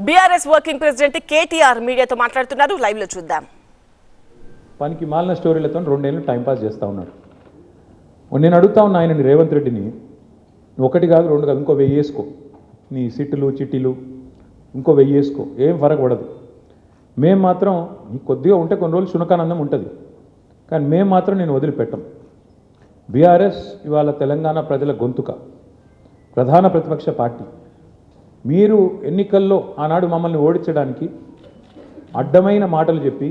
BRS working president KTR మీడియాతో మాట్లాడుతున్నారు. Live లో చూద్దాం. పనికి మాలిన స్టోరీలతో 2 ఏళ్ళు టైంపాస్ చేస్తూ ఉన్నాడు. నేను అడుగుతా ఉన్నా ఆయనని, రేవంత్ రెడ్డిని, ఒకటి కాదు 2 కాదు, ఇంకో 1000 వేసుకో, నీ సిట్టులు చిట్టీలు ఇంకో 1000 వేసుకో, ఏం ఫరక్ పడదు. మేము మాత్రం కొద్దిగా ఉంటే కొన్ని రోజులు శునకానందం ఉంటుంది, కానీ మేము మాత్రం నేను వదిలిపెట్టాం. బీఆర్ఎస్ ఇవాళ తెలంగాణ ప్రజల గొంతుక, ప్రధాన ప్రతిపక్ష పార్టీ. మీరు ఎన్నికల్లో ఆనాడు మమ్మల్ని ఓడించడానికి అడ్డమైన మాటలు చెప్పి,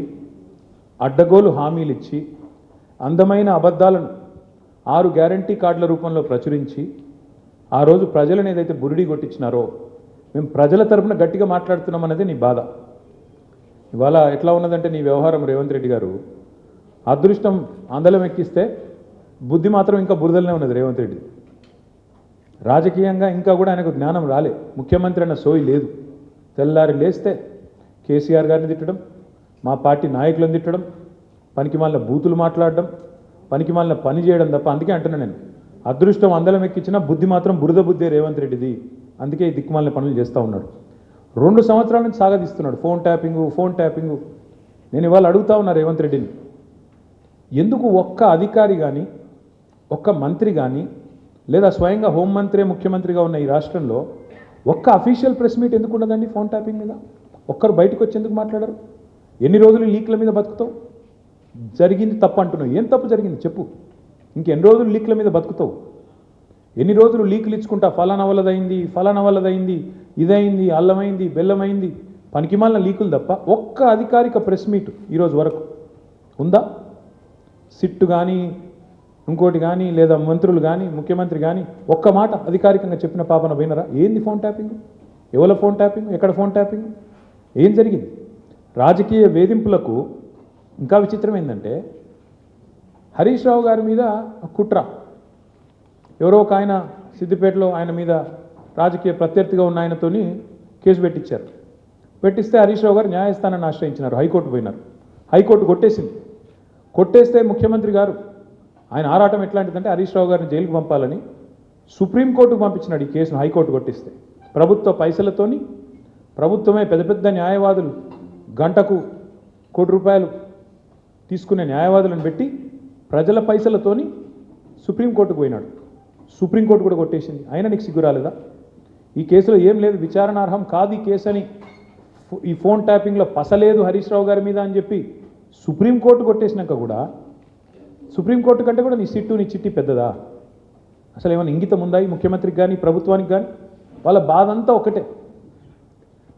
అడ్డగోలు హామీలు ఇచ్చి, అందమైన అబద్ధాలను 6 గ్యారంటీ కార్డుల రూపంలో ప్రచురించి ఆ రోజు ప్రజలను ఏదైతే బురిడి కొట్టించినారో, మేము ప్రజల తరపున గట్టిగా మాట్లాడుతున్నాం అన్నది నీ బాధ. ఇవాళ ఎట్లా ఉన్నదంటే నీ వ్యవహారం, రేవంత్ రెడ్డి గారు, అదృష్టం అందలం ఎక్కిస్తే బుద్ధి మాత్రం ఇంకా బురదలనే ఉన్నది. రేవంత్ రెడ్డి రాజకీయంగా ఇంకా కూడా ఆయనకు జ్ఞానం రాలే, ముఖ్యమంత్రి అన్న సోయి లేదు. తెల్లారి లేస్తే కేసీఆర్ గారిని తిట్టడం, మా పార్టీ నాయకులను తిట్టడం, పనికిమాలిన బూతులు మాట్లాడడం, పనికిమాలిన పని చేయడం తప్ప. అందుకే అంటున్నా నేను, అదృష్టం అందలం ఎక్కించినా బుద్ధి మాత్రం బురద బుద్ధే రేవంత్ రెడ్డిది. అందుకే ఈ దిక్కుమాలిన పనులు చేస్తూ ఉన్నాడు. 2 సంవత్సరాల నుంచి సాగదీస్తున్నాడు ఫోన్ ట్యాపింగు. నేను ఇవాళ అడుగుతా ఉన్నా రేవంత్ రెడ్డిని, ఎందుకు ఒక్క అధికారి కానీ, ఒక్క మంత్రి కానీ, లేదా స్వయంగా హోంమంత్రి ముఖ్యమంత్రిగా ఉన్న ఈ రాష్ట్రంలో ఒక్క అఫీషియల్ ప్రెస్ మీట్ ఎందుకు ఉండదండి ఫోన్ ట్యాపింగ్ మీద? ఒక్కరు బయటకు వచ్చి ఎందుకు మాట్లాడరు? ఎన్ని రోజులు లీక్ల మీద బతుకుతావు? జరిగింది తప్పు అంటున్నావు, ఏం తప్పు జరిగింది చెప్పు. ఇంకెన్ని రోజులు లీక్ల మీద బతుకుతావు? ఎన్ని రోజులు లీకులు ఇచ్చుకుంటా, ఫలానా వల్లదైంది, ఇదైంది, అల్లమైంది, బెల్లమైంది, పనికిమాలిన లీకులు తప్ప ఒక్క అధికారిక ప్రెస్ మీట్ ఈరోజు వరకు ఉందా? సిట్టు కానీ, ఇంకోటి కానీ, లేదా మంత్రులు కానీ, ముఖ్యమంత్రి కానీ ఒక్క మాట అధికారికంగా చెప్పిన పాపన పోయినరా? ఏంది ఫోన్ ట్యాపింగ్? ఎవరి ఫోన్ ట్యాపింగ్? ఎక్కడ ఫోన్ ట్యాపింగ్? ఏం జరిగింది? రాజకీయ వేధింపులకు ఇంకా విచిత్రం ఏంటంటే, హరీష్ రావు గారి మీద కుట్ర, ఎవరో ఒక ఆయన సిద్దిపేటలో ఆయన మీద రాజకీయ ప్రత్యర్థిగా ఉన్న ఆయనతోని కేసు పెట్టించారు. పెట్టిస్తే హరీష్ రావు గారు న్యాయస్థానాన్ని ఆశ్రయించినారు, హైకోర్టు పోయినారు. హైకోర్టు కొట్టేసింది. కొట్టేస్తే ముఖ్యమంత్రి గారు, ఆయన ఆరాటం ఎట్లాంటిదంటే హరీష్ రావు గారిని జైలుకు పంపాలని సుప్రీంకోర్టుకు పంపించినాడు ఈ కేసును. హైకోర్టు కొట్టిస్తే ప్రభుత్వ పైసలతోని, ప్రభుత్వమే పెద్ద పెద్ద న్యాయవాదులు, గంటకు ₹1 కోటి తీసుకునే న్యాయవాదులను పెట్టి ప్రజల పైసలతోని సుప్రీంకోర్టుకు పోయినాడు. సుప్రీంకోర్టు కూడా కొట్టేసింది. అయినా నీకు సిగ్గు రాలేదా? ఈ కేసులో ఏం లేదు, విచారణార్హం కాదు ఈ కేసు అని, ఈ ఫోన్ ట్యాపింగ్లో పసలేదు హరీష్ రావు గారి మీద అని చెప్పి సుప్రీంకోర్టు కొట్టేసినాక కూడా, సుప్రీంకోర్టు కంటే కూడా నీ సిట్టు, నీ చిట్టి పెద్దదా? అసలు ఏమైనా ఇంగితం ఉందా ఈ ముఖ్యమంత్రికి కానీ, ప్రభుత్వానికి కానీ? వాళ్ళ బాధ అంతా ఒకటే.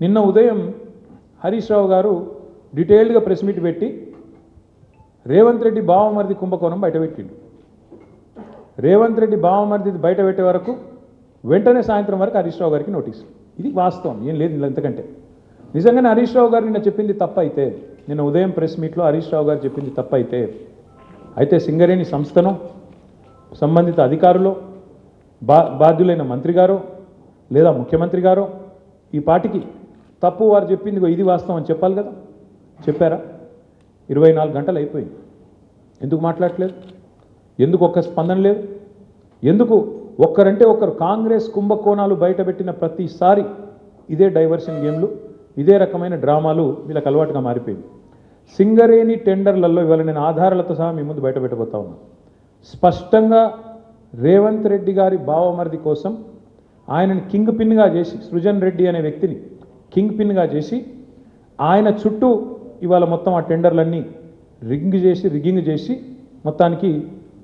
నిన్న ఉదయం హరీష్ రావు గారు డీటెయిల్డ్గా ప్రెస్ మీట్ పెట్టి రేవంత్ రెడ్డి బావమరిది కుంభకోణం బయటపెట్టిండు. రేవంత్ రెడ్డి బావమరిది బయట పెట్టే వరకు వెంటనే సాయంత్రం వరకు హరీష్ రావు గారికి నోటీసు. ఇది వాస్తవం, ఏం లేదు ఇంతకంటే. నిజంగానే హరీష్ రావు గారు నిన్న చెప్పింది తప్పైతే, నిన్న ఉదయం ప్రెస్ మీట్లో హరీష్ రావు గారు చెప్పింది అయితే సింగరేణి సంస్థను, సంబంధిత అధికారులు, బాధ్యులైన మంత్రి గారో లేదా ముఖ్యమంత్రి గారో ఈ పార్టీకి తప్పు వారు చెప్పింది ఇది వాస్తవం అని చెప్పాలి కదా. చెప్పారా? 24 గంటలు అయిపోయింది. ఎందుకు మాట్లాడట్లేదు? ఎందుకు ఒక్క స్పందన లేదు? ఎందుకు ఒక్కరంటే ఒక్కరు? కాంగ్రెస్ కుంభకోణాలు బయటపెట్టిన ప్రతిసారి ఇదే డైవర్షన్ గేమ్లు, ఇదే రకమైన డ్రామాలు వీళ్ళకి అలవాటుగా మారిపోయింది. సింగరేణి టెండర్లలో ఇవాళ నేను ఆధారాలతో సహా మీ ముందు బయటపెట్టబోతా ఉన్నాను. స్పష్టంగా రేవంత్ రెడ్డి గారి బావమరిది కోసం ఆయనని కింగ్ పిన్గా చేసి, సృజన్ రెడ్డి అనే వ్యక్తిని కింగ్ పిన్గా చేసి, ఆయన చుట్టూ ఇవాళ మొత్తం ఆ టెండర్లన్నీ రిగ్గింగ్ చేసి మొత్తానికి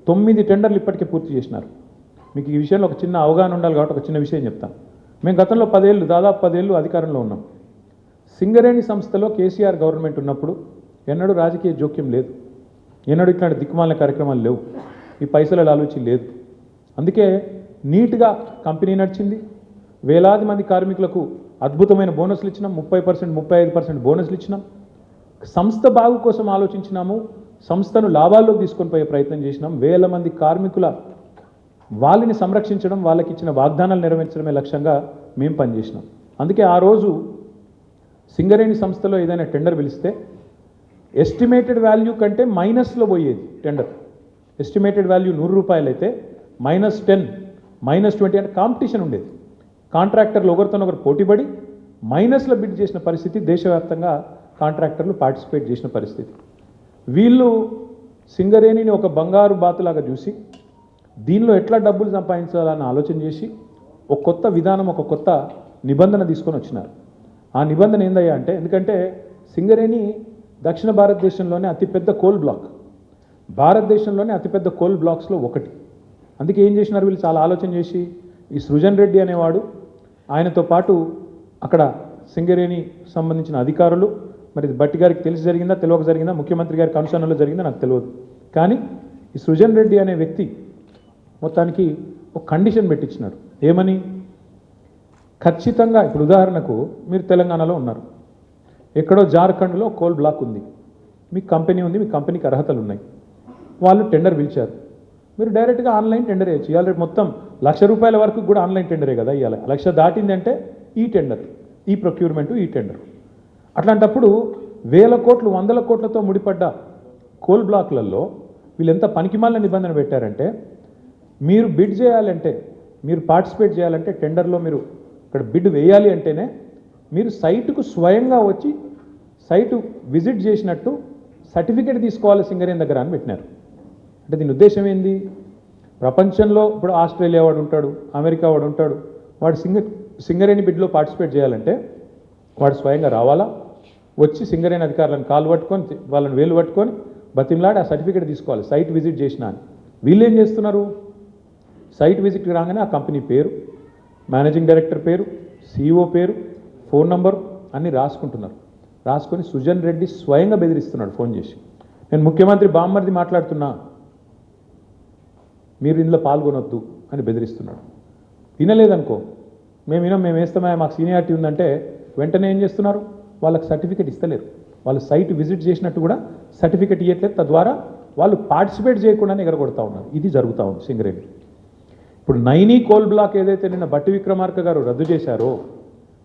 9 టెండర్లు ఇప్పటికే పూర్తి చేసినారు. మీకు ఈ విషయంలో ఒక చిన్న అవగాహన ఉండాలి కాబట్టి ఒక చిన్న విషయం చెప్తాను. మేము గతంలో దాదాపు 10 ఏళ్ళు అధికారంలో ఉన్నాం. సింగరేణి సంస్థలో కేసీఆర్ గవర్నమెంట్ ఉన్నప్పుడు ఎన్నడూ రాజకీయ జోక్యం లేదు, ఎన్నడూ ఇట్లాంటి దిక్కుమాలిన కార్యక్రమాలు లేవు, ఈ పైసల ఆలోచన లేదు. అందుకే నీట్గా కంపెనీ నడిచింది. వేలాది మంది కార్మికులకు అద్భుతమైన బోనస్లు ఇచ్చినాం, 30%, 35% బోనస్లు ఇచ్చినాం. సంస్థ బాగు కోసం ఆలోచించినాము, సంస్థను లాభాల్లోకి తీసుకొని పోయే ప్రయత్నం చేసినాం. వేల మంది కార్మికుల వాళ్ళని సంరక్షించడం, వాళ్ళకి ఇచ్చిన వాగ్దానాలు నెరవేర్చడమే లక్ష్యంగా మేము పనిచేసినాం. అందుకే ఆ రోజు సింగరేణి సంస్థలో ఏదైనా టెండర్ పిలిస్తే ఎస్టిమేటెడ్ వాల్యూ కంటే మైనస్లో పోయేది టెండర్. ఎస్టిమేటెడ్ వాల్యూ ₹100 అయితే -10, -20 అంటే కాంపిటీషన్ ఉండేది. కాంట్రాక్టర్లు ఒకరితో ఒకరు పోటీపడి మైనస్లో బిడ్ చేసిన పరిస్థితి, దేశవ్యాప్తంగా కాంట్రాక్టర్లు పార్టిసిపేట్ చేసిన పరిస్థితి. వీళ్ళు సింగరేణిని ఒక బంగారు బాతులాగా చూసి దీనిలో ఎట్లా డబ్బులు సంపాదించాలని ఆలోచన చేసి ఒక కొత్త విధానం, ఒక కొత్త నిబంధన తీసుకొని వచ్చినారు. ఆ నిబంధన ఏందయ్యా అంటే, ఎందుకంటే సింగరేణి దక్షిణ భారతదేశంలోనే అతిపెద్ద కోల్ బ్లాక్, భారతదేశంలోనే అతిపెద్ద కోల్ బ్లాక్స్లో ఒకటి. అందుకే ఏం చేసినారు వీళ్ళు, చాలా ఆలోచన చేసి ఈ సృజన్ రెడ్డి అనేవాడు, ఆయనతో పాటు అక్కడ సింగరేణి సంబంధించిన అధికారులు, మరి భట్టి గారికి తెలిసి జరిగిందా తెలియక జరిగిందా, ముఖ్యమంత్రి గారి కనుసన్నలో జరిగిందా నాకు తెలియదు, కానీ ఈ సృజన్ రెడ్డి అనే వ్యక్తి మొత్తానికి ఒక కండిషన్ పెట్టించినాడు. ఏమని? ఖచ్చితంగా ఇప్పుడు ఉదాహరణకు మీరు తెలంగాణలో ఉన్నారు, ఎక్కడో జార్ఖండ్లో కోల్ బ్లాక్ ఉంది, మీకు కంపెనీ ఉంది, మీ కంపెనీకి అర్హతలు ఉన్నాయి, వాళ్ళు టెండర్ పిలిచారు, మీరు డైరెక్ట్గా ఆన్లైన్ టెండర్ వేయచ్చు. ఇవాళ రేపు మొత్తం ₹1,00,000 వరకు కూడా ఆన్లైన్ టెండరే కదా. ఇవాళ 1,00,000 దాటిందంటే ఈ టెండర్, ఈ ప్రొక్యూర్మెంటు, ఈ టెండర్. అట్లాంటప్పుడు 1,000 కోట్లు 100 కోట్లతో ముడిపడ్డ కోల్ బ్లాక్లలో వీళ్ళు ఎంత పనికిమాలిన నిబంధన పెట్టారంటే, మీరు బిడ్ చేయాలంటే, మీరు పార్టిసిపేట్ చేయాలంటే టెండర్లో మీరు ఇక్కడ బిడ్ వేయాలి అంటేనే మీరు సైటుకు స్వయంగా వచ్చి సైటు విజిట్ చేసినట్టు సర్టిఫికేట్ తీసుకోవాలి సింగరేణి దగ్గర అని పెట్టినారు. అంటే దీని ఉద్దేశం ఏంది? ప్రపంచంలో ఇప్పుడు ఆస్ట్రేలియా వాడు ఉంటాడు, అమెరికా వాడు ఉంటాడు, వాడు సింగరేణి బిడ్లో పార్టిసిపేట్ చేయాలంటే వాడు స్వయంగా రావాలా, వచ్చి సింగరేణి అధికారులను కాలు పట్టుకొని వాళ్ళని వేలు పట్టుకొని బతిమలాడి ఆ సర్టిఫికేట్ తీసుకోవాలి, సైట్ విజిట్ చేసినా అని. వీళ్ళు ఏం చేస్తున్నారు? సైట్ విజిట్కి రాగానే ఆ కంపెనీ పేరు, మేనేజింగ్ డైరెక్టర్ పేరు, CEO పేరు, ఫోన్ నంబరు అన్నీ రాసుకుంటున్నారు. రాసుకొని సుజన్ రెడ్డి స్వయంగా బెదిరిస్తున్నాడు ఫోన్ చేసి, నేను ముఖ్యమంత్రి బామ్మర్ది మాట్లాడుతున్నా, మీరు ఇందులో పాల్గొనొద్దు అని బెదిరిస్తున్నాడు. వినలేదనుకో, మేము వేస్తామా, మాకు సీనియారిటీ ఉందంటే వెంటనే ఏం చేస్తున్నారు, వాళ్ళకి సర్టిఫికేట్ ఇస్తలేరు, వాళ్ళు సైట్ విజిట్ చేసినట్టు కూడా సర్టిఫికేట్ ఇవ్వట్లేదు, తద్వారా వాళ్ళు పార్టిసిపేట్ చేయకుండానే ఎగరగొడతా ఉన్నారు. ఇది జరుగుతూ ఉంది సింగరేణి. ఇప్పుడు నైనీ కోల్ బ్లాక్ ఏదైతే నిన్న బట్టి విక్రమార్క గారు రద్దు చేశారో,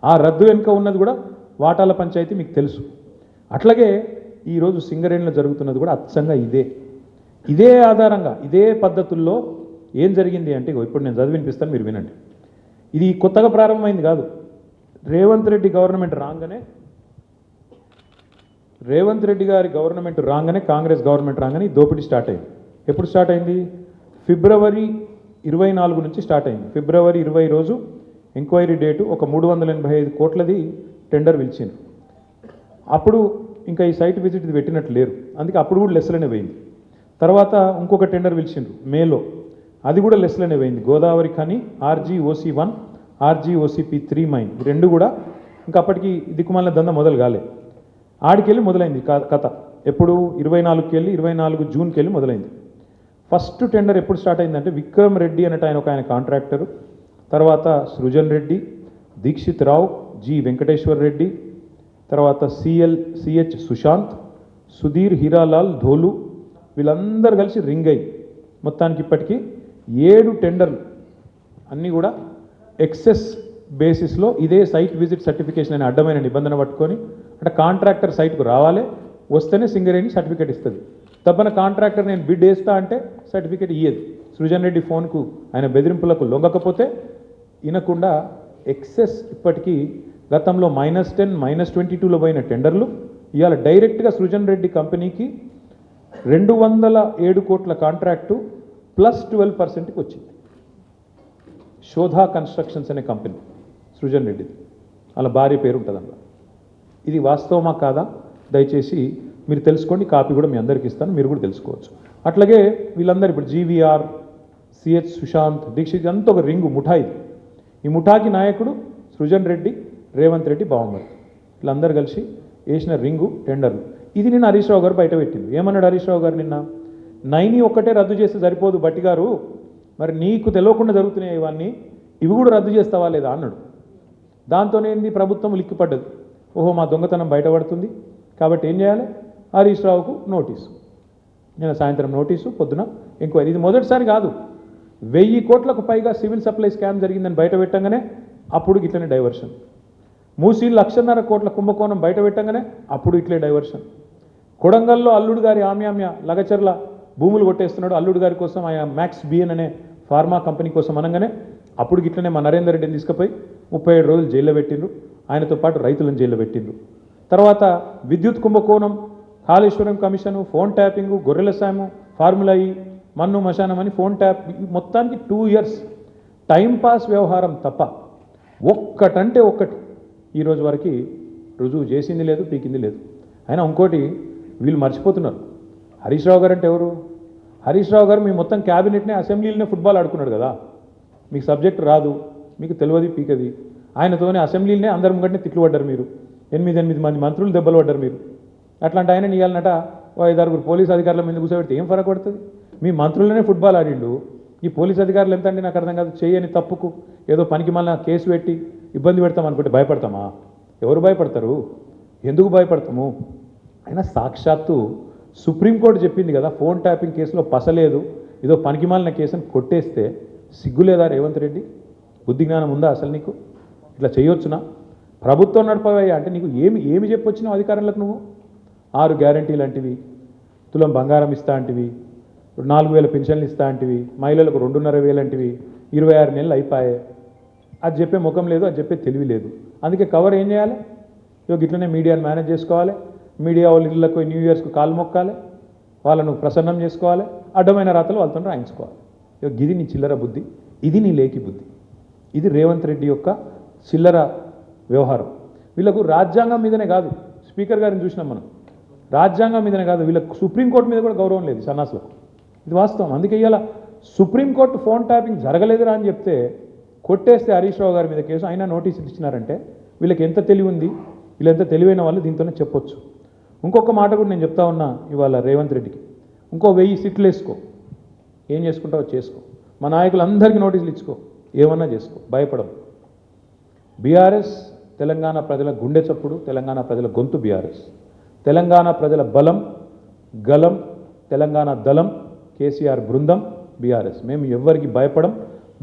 ఆ రద్దు వెనుక ఉన్నది కూడా వాటాల పంచాయతీ మీకు తెలుసు. అట్లాగే ఈరోజు సింగరేణిలో జరుగుతున్నది కూడా అచ్చంగా ఇదే ఆధారంగా, ఇదే పద్ధతుల్లో ఏం జరిగింది అంటే, ఇప్పుడు నేను చదివి వినిపిస్తాను, మీరు వినండి. ఇది కొత్తగా ప్రారంభమైంది కాదు. రేవంత్ రెడ్డి గారి గవర్నమెంట్ రాగానే కాంగ్రెస్ గవర్నమెంట్ రాగానే ఈ దోపిడీ స్టార్ట్ అయింది. ఎప్పుడు స్టార్ట్ అయింది? ఫిబ్రవరి 24 నుంచి స్టార్ట్ అయింది. ఫిబ్రవరి 20 రోజు ఎంక్వైరీ డేటు ఒక 385 కోట్లది టెండర్ పిలిచింది. అప్పుడు ఇంకా ఈ సైట్ విజిట్ ఇది పెట్టినట్టు లేరు, అందుకే అప్పుడు కూడా లెస్లోనే పోయింది. తర్వాత ఇంకొక టెండర్ పిలిచిండ్రు మేలో, అది కూడా లెస్లోనే పోయింది. Godavari Khani RGOC1, RGOCP3 mine, ఈ రెండు కూడా ఇంకా అప్పటికి దిక్కుమాలిన దంద మొదలు కాలే. ఆడికెళ్ళి మొదలైంది కథ. ఎప్పుడు? 24కి వెళ్ళి 24 జూన్కి వెళ్ళి మొదలైంది. ఫస్ట్ టెండర్ ఎప్పుడు స్టార్ట్ అయిందంటే, విక్రమ్ రెడ్డి అన్నట్టు ఆయన కాంట్రాక్టరు, తర్వాత సృజన్ రెడ్డి, దీక్షిత్ రావు, జి వెంకటేశ్వర్ రెడ్డి, తర్వాత CH సుశాంత్, సుధీర్ హీరాలాల్ ధోలు, వీళ్ళందరూ కలిసి రింగ్ అయ్యి మొత్తానికి ఇప్పటికీ 7 టెండర్లు అన్నీ కూడా ఎక్సెస్ బేసిస్లో ఇదే సైట్ విజిట్ సర్టిఫికేషన్ అనే అడ్డమైన నిబంధన పట్టుకొని, అంటే కాంట్రాక్టర్ సైట్కు రావాలి, వస్తేనే సింగరేణి సర్టిఫికేట్ ఇస్తుంది. తప్పన కాంట్రాక్టర్ నేను బిడ్ వేస్తా అంటే సర్టిఫికేట్ ఇయ్యదు. సృజన్ రెడ్డి ఫోన్కు ఆయన బెదిరింపులకు లొంగకపోతే వినకుండా ఎక్సెస్ ఇప్పటికీ గతంలో -10, -22లో పోయిన టెండర్లు ఇవాళ డైరెక్ట్గా సృజన్ రెడ్డి కంపెనీకి 207 కోట్ల కాంట్రాక్టు +12%కి వచ్చింది. శోధా కన్స్ట్రక్షన్స్ అనే కంపెనీ సృజన్ రెడ్డిది, అలా భార్య పేరు ఉంటుంది అందులో. ఇది వాస్తవమా కాదా దయచేసి మీరు తెలుసుకోండి, కాపీ కూడా మీ అందరికీ ఇస్తాను, మీరు కూడా తెలుసుకోవచ్చు. అట్లాగే వీళ్ళందరూ ఇప్పుడు GVR, CH సుశాంత్, దీక్షిత్, అంతా ఒక రింగు ముఠా ఇది. ఈ ముఠాకి నాయకుడు సృజన్ రెడ్డి, రేవంత్ రెడ్డి బావమరి, వీళ్ళందరూ కలిసి వేసిన రింగు టెండర్లు. ఇది నిన్న హరీష్ రావు గారు బయట పెట్టింది. ఏమన్నాడు హరీష్ రావు గారు నిన్న? 9 ఒక్కటే రద్దు చేస్తే సరిపోదు బట్టి గారు, మరి నీకు తెలియకుండా జరుగుతున్నాయి ఇవన్నీ, ఇవి కూడా రద్దు చేస్తావా లేదా అన్నాడు. దాంతోనేంది ప్రభుత్వం లిక్కిపడ్డది. ఓహో, మా దొంగతనం బయటపడుతుంది కాబట్టి ఏం చేయాలి? హరీష్ రావుకు నోటీసు, నేను సాయంత్రం నోటీసు, పొద్దున ఎంక్వైరీ. ఇది మొదటిసారి కాదు, 1000 కోట్లకు పైగా సివిల్ సప్లై స్కామ్ జరిగిందని బయట పెట్టంగానే అప్పుడు ఇట్లనే డైవర్షన్. మూసీ 1,50,000 కోట్ల కుంభకోణం బయట పెట్టంగానే అప్పుడు ఇట్లే డైవర్షన్. కొడంగల్లో అల్లుడు గారి ఆమ్యామ్య లగచర్ల భూములు కొట్టేస్తున్నాడు, అల్లుడు గారి కోసం ఆయన మ్యాక్స్ బిఎన్ అనే ఫార్మా కంపెనీ కోసం అనగానే అప్పుడు ఇట్లనే మా నరేందర్ రెడ్డిని తీసుకుపోయి 37 రోజులు జైల్లో పెట్టిండ్రు. ఆయనతో పాటు రైతులను జైల్లో పెట్టిండ్రు. తర్వాత విద్యుత్ కుంభకోణం, కాళేశ్వరం కమిషను, ఫోన్ ట్యాపింగు, గొర్రెల సాము, ఫార్ములా ఈ, మన్ను మశానం అని ఫోన్ ట్యాప్, మొత్తానికి 2 years టైంపాస్ వ్యవహారం తప్ప ఒక్కటంటే ఒక్కటి ఈరోజు వరకు రుజువు చేసింది లేదు, పీకింది లేదు. అయినా ఇంకోటి వీళ్ళు మర్చిపోతున్నారు. హరీష్ రావు గారు అంటే ఎవరు? హరీష్ రావు గారు మీ మొత్తం క్యాబినెట్నే అసెంబ్లీలోనే ఫుట్బాల్ ఆడుకున్నాడు కదా. మీకు సబ్జెక్ట్ రాదు, మీకు తెలియదు, పీకది. ఆయనతోనే అసెంబ్లీలోనే అందరి ముంగట్నే తిట్లు పడ్డారు మీరు. 8 మంది మంత్రులు దెబ్బలు పడ్డారు మీరు. అట్లాంటి ఆయన నీయాలన్నట 5-6 పోలీసు అధికారుల మీద కూర్చోబెడితే ఏం ఫరక పడుతుంది? మీ మంత్రులనే ఫుట్బాల్ ఆడిండు, ఈ పోలీసు అధికారులు ఎంత అంటే నాకు అర్థం కాదు. చేయని తప్పుకు ఏదో పనికి మళ్ళీ కేసు పెట్టి ఇబ్బంది పెడతాం అనుకుంటే భయపడతామా? ఎవరు భయపడతారు? ఎందుకు భయపడతాము? అయినా సాక్షాత్తు సుప్రీంకోర్టు చెప్పింది కదా, ఫోన్ ట్యాపింగ్ కేసులో పసలేదు, ఏదో పనికి మాలిన కేసును కొట్టేస్తే సిగ్గులేదా రేవంత్ రెడ్డి? బుద్ధి జ్ఞానం ఉందా అసలు నీకు? ఇట్లా చేయొచ్చునా? ప్రభుత్వం నడపవయ్యా అంటే నీకు ఏమి చెప్పొచ్చినావు అధికారులకు? నువ్వు 6 గ్యారంటీలు అంటివి, తులం బంగారం ఇస్తా అంటివి, 4,000 పెన్షన్లు ఇస్తా అంటివి, మహిళలకు 2,500 అంటివి, 26 నెలలు అయిపోయాయి. అది చెప్పే ముఖం లేదు, అది చెప్పే తెలివి లేదు. అందుకే కవర్ ఏం చేయాలి? ఇట్లనే మీడియాను మేనేజ్ చేసుకోవాలి, మీడియా వాళ్ళ ఇళ్ళకు న్యూ ఇయర్స్కు కాలు మొక్కాలి, వాళ్ళను ప్రసన్నం చేసుకోవాలి, అడ్డమైన రాతలు వాళ్ళతో రాయించుకోవాలి. ఇది నీ చిల్లర బుద్ధి, ఇది నీ లేకి బుద్ధి, ఇది రేవంత్ రెడ్డి యొక్క చిల్లర వ్యవహారం. వీళ్ళకు రాజ్యాంగం మీదనే కాదు, స్పీకర్ గారిని చూసినాం మనం, రాజ్యాంగం మీదనే కాదు, వీళ్ళకు సుప్రీంకోర్టు మీద కూడా గౌరవం లేదు సన్నాసులకు. ఇది వాస్తవం. అందుకే ఇవాళ సుప్రీంకోర్టు ఫోన్ ట్యాపింగ్ జరగలేదురా అని చెప్తే కొట్టేస్తే హరీష్ రావు గారి మీద కేసు, అయినా నోటీసులు ఇచ్చినారంటే వీళ్ళకి ఎంత తెలివి ఉంది, వీళ్ళు ఎంత తెలివైన వాళ్ళు దీంతోనే చెప్పొచ్చు. ఇంకొక మాట కూడా నేను చెప్తా ఉన్నా ఇవాళ రేవంత్ రెడ్డికి, ఇంకో 1000 సీట్లు వేసుకో, ఏం చేసుకుంటావో చేసుకో, మా నాయకులందరికీ నోటీసులు ఇచ్చుకో, ఏమన్నా చేసుకో, భయపడవు. బీఆర్ఎస్ తెలంగాణ ప్రజల గుండె చప్పుడు, తెలంగాణ ప్రజల గొంతు బీఆర్ఎస్, తెలంగాణ ప్రజల బలం, గలం, తెలంగాణ దళం, కేసీఆర్ బృందం బీఆర్ఎస్. మేము ఎవ్వరికి భయపడం,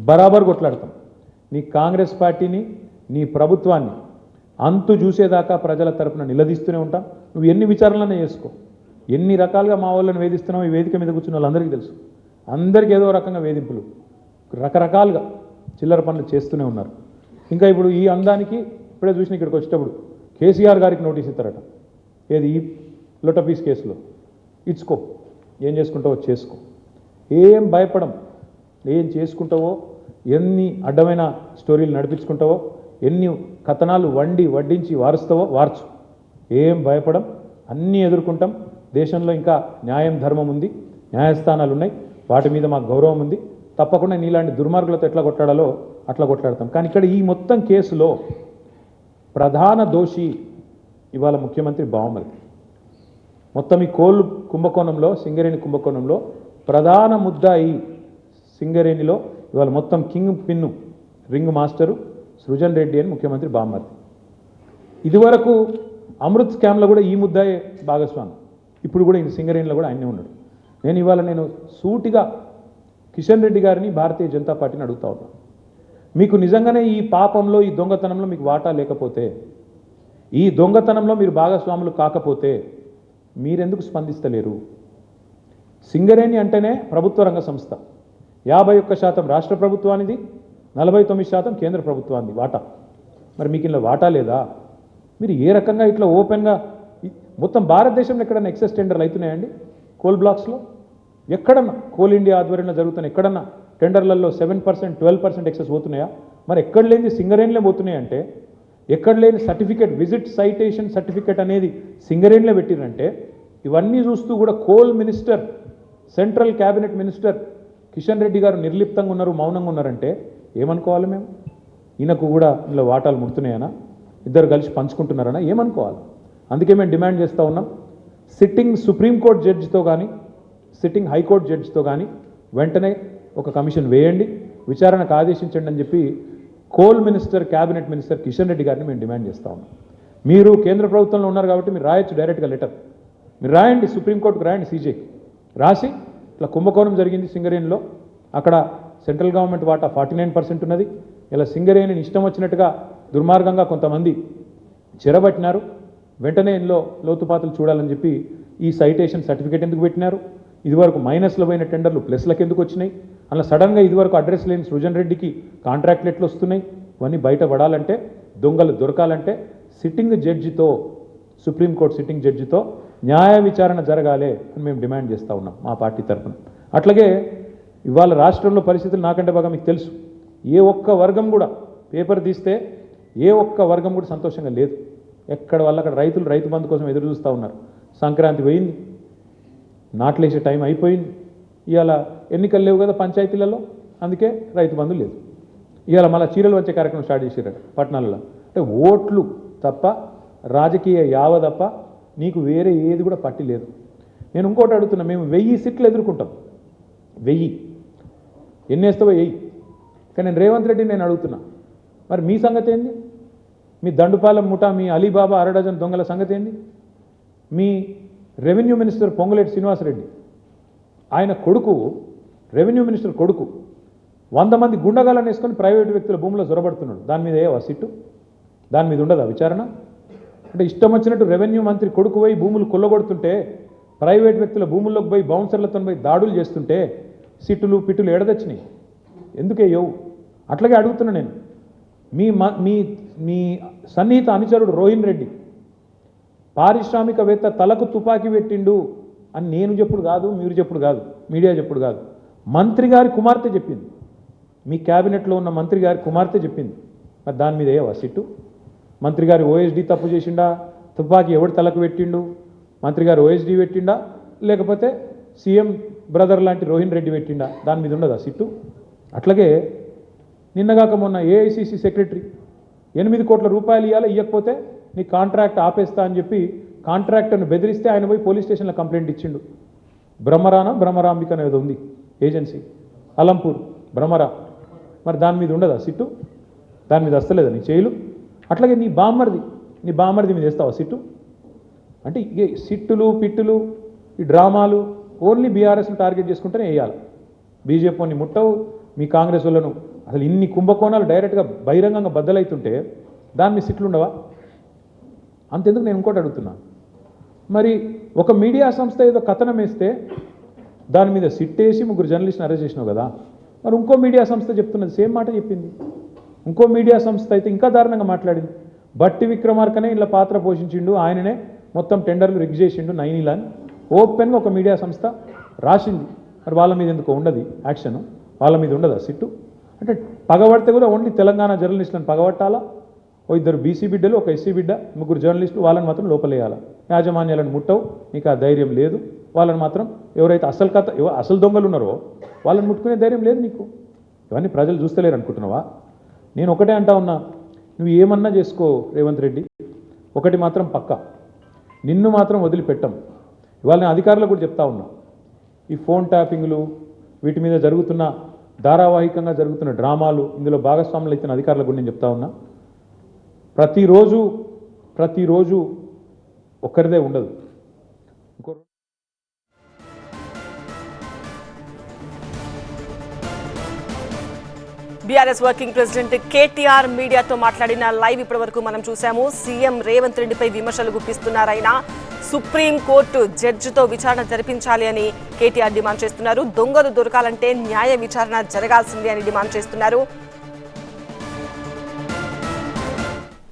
బరాబర్ కొట్లాడతాం. నీ కాంగ్రెస్ పార్టీని, నీ ప్రభుత్వాన్ని అంతు చూసేదాకా ప్రజల తరపున నిలదీస్తూనే ఉంటాం. నువ్వు ఎన్ని విచారణలనే చేసుకో, ఎన్ని రకాలుగా మా వాళ్ళని వేధిస్తున్నావు ఈ వేదిక మీద కూర్చున్న వాళ్ళందరికీ తెలుసు. అందరికీ ఏదో రకంగా వేధింపులు, రకరకాలుగా చిల్లర పనులు చేస్తూనే ఉన్నారు. ఇంకా ఇప్పుడు ఈ అందానికి ఇప్పుడే చూసిన ఇక్కడికి వచ్చేటప్పుడు కేసీఆర్ గారికి నోటీస్ ఇస్తారట. ఏది? ఈ లొటపీస్ కేసులో ఇచ్చుకో, ఏం చేసుకుంటావో చేసుకో, ఏం భయపడం. ఏం చేసుకుంటావో, ఎన్ని అడ్డమైన స్టోరీలు నడిపించుకుంటావో, ఎన్ని కథనాలు వడ్డించి వారుస్తావో వార్చు, ఏం భయపడం. అన్నీ ఎదుర్కొంటాం. దేశంలో ఇంకా న్యాయం, ధర్మం ఉంది, న్యాయస్థానాలు ఉన్నాయి, వాటి మీద మాకు గౌరవం ఉంది. తప్పకుండా నీలాంటి దుర్మార్గులతో ఎట్లా కొట్లాడాలో అట్లా కొట్లాడతాం. కానీ ఇక్కడ ఈ మొత్తం కేసులో ప్రధాన దోషి ఇవాళ ముఖ్యమంత్రి బావమరిది. మొత్తం ఈ కోల్ కుంభకోణంలో, సింగరేణి కుంభకోణంలో ప్రధాన ముద్దాయి సింగరేణిలో ఇవాళ మొత్తం king pin, ring master Srujan Reddy అని ముఖ్యమంత్రి బావమరిది. ఇదివరకు అమృత్ స్కామ్లో కూడా ఈ ముద్దాయే భాగస్వామి, ఇప్పుడు కూడా ఈ సింగరేణిలో కూడా ఆయనే ఉన్నాడు. నేను సూటిగా కిషన్ రెడ్డి గారిని, భారతీయ జనతా పార్టీని అడుగుతా ఉన్నాను, మీకు నిజంగానే ఈ పాపంలో, ఈ దొంగతనంలో మీకు వాటా లేకపోతే, ఈ దొంగతనంలో మీరు భాగస్వాములు కాకపోతే మీరెందుకు స్పందిస్తలేరు? సింగరేణి అంటేనే ప్రభుత్వ రంగ సంస్థ, 51% రాష్ట్ర ప్రభుత్వానిది, 49% కేంద్ర ప్రభుత్వానికి వాటా. మరి మీకు ఇలా వాటా లేదా? మీరు ఏ రకంగా ఇట్లా ఓపెన్గా మొత్తం భారతదేశంలో ఎక్కడన్నా ఎక్సెస్ టెండర్లు అవుతున్నాయండి? కోల్ బ్లాక్స్లో ఎక్కడన్నా, కోల్ ఇండియా ఆధ్వర్యంలో జరుగుతున్న ఎక్కడన్నా టెండర్లలో 7%, 12% ఎక్సెస్ పోతున్నాయా? మరి ఎక్కడ లేని సింగరేణిలో పోతున్నాయంటే, ఎక్కడ లేని సర్టిఫికేట్, విజిట్ సైటేషన్ సర్టిఫికేట్ అనేది సింగరేణిలో పెట్టిరంటే, ఇవన్నీ చూస్తూ కూడా coal minister, central cabinet minister Kishan Reddy గారు నిర్లిప్తంగా ఉన్నారు, మౌనంగా ఉన్నారంటే ఏమనుకోవాలి మేము? ఈయనకు కూడా ఇలా వాటాలు ముడుతున్నాయనా? ఇద్దరు కలిసి పంచుకుంటున్నారనా? ఏమనుకోవాలి? అందుకే మేము డిమాండ్ చేస్తూ ఉన్నాం, సిట్టింగ్ సుప్రీంకోర్టు జడ్జితో కానీ, సిట్టింగ్ హైకోర్టు జడ్జితో కానీ వెంటనే ఒక కమిషన్ వేయండి, విచారణకు ఆదేశించండి అని చెప్పి coal minister, cabinet minister Kishan Reddy గారిని మేము డిమాండ్ చేస్తూ ఉన్నాం. మీరు కేంద్ర ప్రభుత్వంలో ఉన్నారు కాబట్టి మీరు రాయొచ్చు డైరెక్ట్గా లెటర్, మీరు రాయండి, సుప్రీంకోర్టుకు రాయండి, సీజేకి రాసి ఇట్లా కుంభకోణం జరిగింది సింగరేణిలో, అక్కడ సెంట్రల్ గవర్నమెంట్ వాటా 49% ఉన్నది, ఇలా సింగరేణిని ఇష్టం వచ్చినట్టుగా దుర్మార్గంగా కొంతమంది చెరబట్టినారు, వెంటనే ఇందులో లోతుపాతులు చూడాలని చెప్పి ఈ సైటేషన్ సర్టిఫికేట్ ఎందుకు పెట్టినారు? ఇదివరకు మైనస్లో పోయిన టెండర్లు ప్లస్లకు ఎందుకు వచ్చినాయి? అలా సడన్గా ఇదివరకు అడ్రస్ లేని సృజన్ రెడ్డికి కాంట్రాక్ట్లు ఎట్లు వస్తున్నాయి? ఇవన్నీ బయటపడాలంటే దొంగలు దొరకాలంటే సిట్టింగ్ జడ్జితో, సుప్రీంకోర్టు సిట్టింగ్ జడ్జితో న్యాయ విచారణ జరగాలి అని మేము డిమాండ్ చేస్తూ ఉన్నాం మా పార్టీ తరఫున. అట్లాగే ఇవాళ రాష్ట్రంలో పరిస్థితులు నాకంటే బాగా మీకు తెలుసు. ఏ ఒక్క వర్గం కూడా పేపర్ తీస్తే ఏ ఒక్క వర్గం కూడా సంతోషంగా లేదు. ఎక్కడ వల్ల అక్కడ రైతులు రైతు బంధు కోసం ఎదురు చూస్తూ ఉన్నారు. సంక్రాంతి పోయింది, నాట్లేసే టైం అయిపోయింది. ఇవాళ ఎన్నికలు లేవు కదా పంచాయతీలలో, అందుకే రైతు బంధు లేదు. ఇవాళ మళ్ళీ చీరలు వచ్చే కార్యక్రమం స్టార్ట్ చేసారట పట్టణాలలో. అంటే ఓట్లు తప్ప, రాజకీయ యావ తప్ప నీకు వేరే ఏది కూడా పట్టి లేదు. నేను ఇంకోటి అడుగుతున్నా, మేము 1000 సీట్లు ఎదుర్కొంటాం. 1000 ఎన్ని వేస్తావో 1000. కానీ నేను రేవంత్ రెడ్డిని నేను అడుగుతున్నా, మరి మీ సంగతి ఏంది? మీ దండుపాలెం ముఠా, మీ అలీబాబా అరడజన్ దొంగల సంగతి ఏంది? మీ రెవెన్యూ మినిస్టర్ పొంగులేటి శ్రీనివాసరెడ్డి, ఆయన కొడుకు, రెవెన్యూ మినిస్టర్ కొడుకు 100 మంది గుండగాలను వేసుకొని ప్రైవేటు వ్యక్తుల భూమిలో జొరబడుతున్నాడు. దాని మీద ఏ సిట్టు? దాని మీద ఉండదా విచారణ? అంటే ఇష్టం వచ్చినట్టు రెవెన్యూ మంత్రి కొడుకు పోయి భూములు కొల్లగొడుతుంటే, ప్రైవేట్ వ్యక్తుల భూముల్లోకి పోయి బౌన్సర్లతో పోయి దాడులు చేస్తుంటే సిట్టులు పిట్టులు ఎడదచ్చినాయి. ఎందుకే యవు? అట్లాగే అడుగుతున్నా నేను, మీ మీ సన్నిహిత అనుచరుడు రోహిన్ రెడ్డి పారిశ్రామికవేత్త తలకు తుపాకీ పెట్టిండు అని నేను చెప్పుడు కాదు, మీరు చెప్పుడు కాదు, మీడియా చెప్పుడు కాదు, మంత్రి గారి కుమార్తె చెప్పింది. మీ క్యాబినెట్లో ఉన్న మంత్రి గారి కుమార్తె చెప్పింది. మరి దాని మీద ఏవా సిట్టు? మంత్రి గారి ఓఎస్డీ తప్పు చేసిండా? తుపాకీ ఎవడు తలకు పెట్టిండు? మంత్రి గారు ఓఎస్డీ పెట్టిండా, లేకపోతే సీఎం బ్రదర్ లాంటి రోహిన్ రెడ్డి పెట్టిండా? దాని మీద ఉండదా సిట్టు? అట్లాగే నిన్నగాక మొన్న ఏఐసిసి సెక్రటరీ 8 కోట్ల రూపాయలు ఇవ్వాలి, ఇవ్వకపోతే నీ కాంట్రాక్ట్ ఆపేస్తా అని చెప్పి కాంట్రాక్టర్ను బెదిరిస్తే ఆయన పోయి పోలీస్ స్టేషన్లో కంప్లైంట్ ఇచ్చిండు. బ్రహ్మరాంబిక అనేది ఉంది ఏజెన్సీ, అలంపూర్ బ్రహ్మరా. మరి దాని మీద ఉండదా సిట్టు? దాని మీద వస్తలేదా నీ చేయులు? అట్లాగే నీ బామ్మర్ది మీద వేస్తావా సిట్టు? అంటే ఇక సిట్టులు పిట్టులు ఈ డ్రామాలు ఓన్లీ బీఆర్ఎస్ను టార్గెట్ చేసుకుంటేనే వేయాలి. బీజేపీని ముట్టవు, మీ కాంగ్రెస్ వాళ్ళను అసలు ఇన్ని కుంభకోణాలు డైరెక్ట్గా బహిరంగంగా బద్దలవుతుంటే దాని మీద సిట్లు ఉండవా? అంతెందుకు నేను ఇంకోటి అడుగుతున్నా, మరి ఒక మీడియా సంస్థ ఏదో కథనం వేస్తే దాని మీద సిట్టేసి 3 జర్నలిస్ట్ని అరెస్ట్ చేసినావు కదా, మరి ఇంకో మీడియా సంస్థ చెప్తున్నది సేమ్ మాట చెప్పింది. ఇంకో మీడియా సంస్థ అయితే ఇంకా దారుణంగా మాట్లాడింది. బట్టి విక్రమార్కనే ఇలా పాత్ర పోషించిండు, ఆయననే మొత్తం టెండర్లు రిగ్ చేసిండు నైనిలా అని ఓపెన్గా ఒక మీడియా సంస్థ రాసింది. మరి వాళ్ళ మీద ఎందుకు ఉండదు యాక్షన్? వాళ్ళ మీద ఉండదా సిట్టు? అంటే పగబడితే కూడా ఓన్లీ తెలంగాణ జర్నలిస్టులను పగబట్టాలా? ఓ 2 బీసీ బిడ్డలు, ఒక ఎస్సీ బిడ్డ, 3 జర్నలిస్టులు, వాళ్ళని మాత్రం లోపలేయాలా? యాజమాన్యాలను ముట్టవు, నీకు ఆ ధైర్యం లేదు. వాళ్ళని మాత్రం ఎవరైతే అసలు దొంగలు ఉన్నారో వాళ్ళని ముట్టుకునే ధైర్యం లేదు నీకు. ఇవన్నీ ప్రజలు చూస్తలేరు అనుకుంటున్నావా? నేను ఒకటే అంటా ఉన్నా, నువ్వు ఏమన్నా చేసుకో రేవంత్ రెడ్డి, ఒకటి మాత్రం పక్క, నిన్ను మాత్రం వదిలిపెట్టం. ఇవాళ నేను అధికారులకు కూడా చెప్తా ఉన్నా, ఈ ఫోన్ ట్యాపింగ్లు వీటి మీద జరుగుతున్న ధారావాహికంగా జరుగుతున్న డ్రామాలు, ఇందులో భాగస్వాములు అయితే అధికారులకు కూడా నేను చెప్తా ఉన్నా, ప్రతిరోజు ఒక్కరిదే ఉండదు. బీఆర్ఎస్ వర్కింగ్ ప్రెసిడెంట్ కేటీఆర్ మీడియాతో మాట్లాడిన లైవ్ ఇప్పటి వరకు మనం చూసాము. సీఎం రేవంత్ రెడ్డిపై విమర్శలు గుప్పిస్తున్నారైనా సుప్రీంకోర్టు జడ్జితో విచారణ జరిపించాలి అని కేటీఆర్ డిమాండ్ చేస్తున్నారు. దొంగలు దొరకాలంటే న్యాయ విచారణ జరగాల్సిందే అని డిమాండ్ చేస్తున్నారు.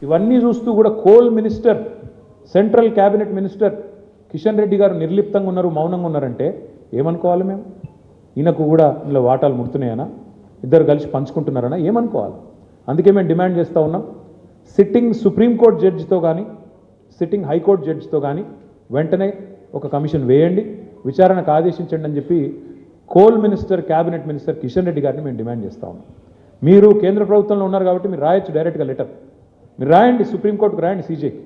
ఇవన్నీ చూస్తూ కూడా coal minister, central cabinet minister Kishan Reddy గారు నిర్లిప్తంగా ఉన్నారు, మౌనంగా ఉన్నారంటే ఏమనుకోవాలి మేము? ఈయనకు కూడా ఇందులో వాటాలు ముడుతున్నాయనా? ఇద్దరు కలిసి పంచుకుంటున్నారనా? ఏమనుకోవాలి? అందుకే మేము డిమాండ్ చేస్తూ ఉన్నాం, సిట్టింగ్ సుప్రీంకోర్టు జడ్జితో కానీ సిట్టింగ్ హైకోర్టు జడ్జితో కానీ వెంటనే ఒక కమిషన్ వేయండి, విచారణకు ఆదేశించండి అని చెప్పి coal minister, cabinet minister Kishan Reddy గారిని మేము డిమాండ్ చేస్తూ ఉన్నాం. మీరు కేంద్ర ప్రభుత్వంలో ఉన్నారు కాబట్టి మీరు రాయొచ్చు డైరెక్ట్గా లెటర్, మీరు రాయండి, సుప్రీంకోర్టుకు రాయండి, సీజేకి